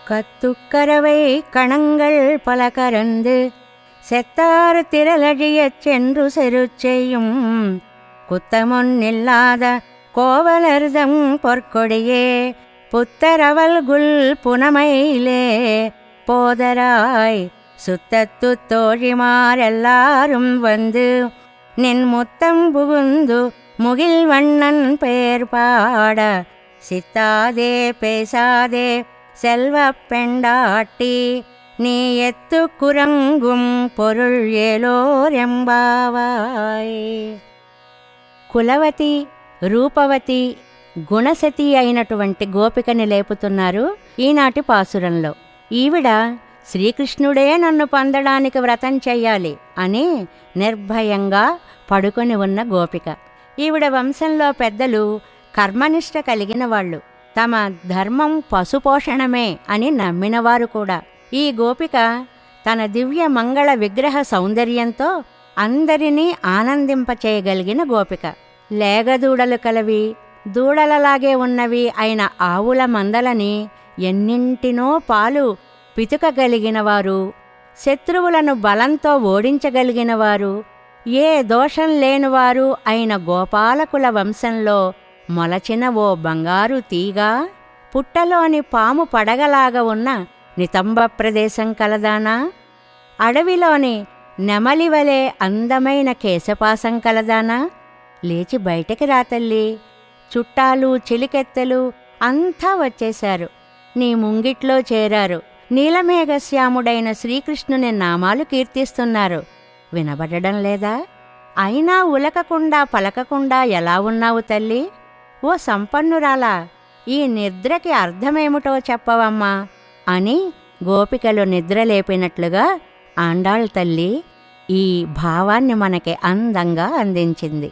கத்துக்கரவை கணங்கள் பல கரந்து செத்தார் திரளழியச் சென்று செருச்செய்யும் குத்தமொன்னில்லாத கோவலர்தம் பொற்கொடியே புத்தரவல்குல் புனமையிலே போதராய் சுத்தத்து தோழிமாரெல்லாரும் வந்து நின் முத்தம் புகுந்து முகில் வண்ணன் பெயர் பாட சித்தாதே பேசாதே செல்வப் பெண்டாட்டி நீ எத்து குரங்கும் பொருள் ఏలోరెంబావాయ్. కులవతి, రూపవతి, గుణసతి అయినటువంటి గోపికని లేపుతున్నారు ఈనాటి పాసురంలో. ఈవిడ శ్రీకృష్ణుడే నన్ను పొందడానికి వ్రతం చెయ్యాలి అని నిర్భయంగా పడుకొని ఉన్న గోపిక. ఈవిడ వంశంలో పెద్దలు కర్మనిష్ట కలిగిన వాళ్ళు, తమ ధర్మం పశుపోషణమే అని నమ్మినవారు కూడా. ఈ గోపిక తన దివ్య మంగళ విగ్రహ సౌందర్యంతో అందరినీ ఆనందింపచేయగలిగిన గోపిక. లేగదూడలు కలవి, దూడలలాగే ఉన్నవి అయిన ఆవుల మందలని ఎన్నింటినో పాలు పితుకగలిగినవారు, శత్రువులను బలంతో ఓడించగలిగినవారు, ఏ దోషం లేనివారు అయిన గోపాలకుల వంశంలో మొలచిన ఓ బంగారు తీగ పుట్టలోని పాము పడగలాగా ఉన్న నితంబ ప్రదేశం కలదానా? అడవిలోని నెమలివలే అందమైన కేశపాసం కలదానా? లేచి బయటికి రా తల్లి. చుట్టాలు చిలికెత్తెలు అంతా వచ్చేశారు, నీ ముంగిట్లో చేరారు. నీలమేఘశ్యాముడైన శ్రీకృష్ణుని నామాలు కీర్తిస్తున్నారు, వినబడడం లేదా? అయినా ఉలకకుండా పలకకుండా ఎలా ఉన్నావు తల్లి? ఓ సంపన్నురాలా, ఈ నిద్రకి అర్థమేమిటో చెప్పవమ్మా అని గోపికలు నిద్రలేపినట్లుగా ఆండాళ్ తల్లి ఈ భావాన్ని మనకి అందంగా అందించింది.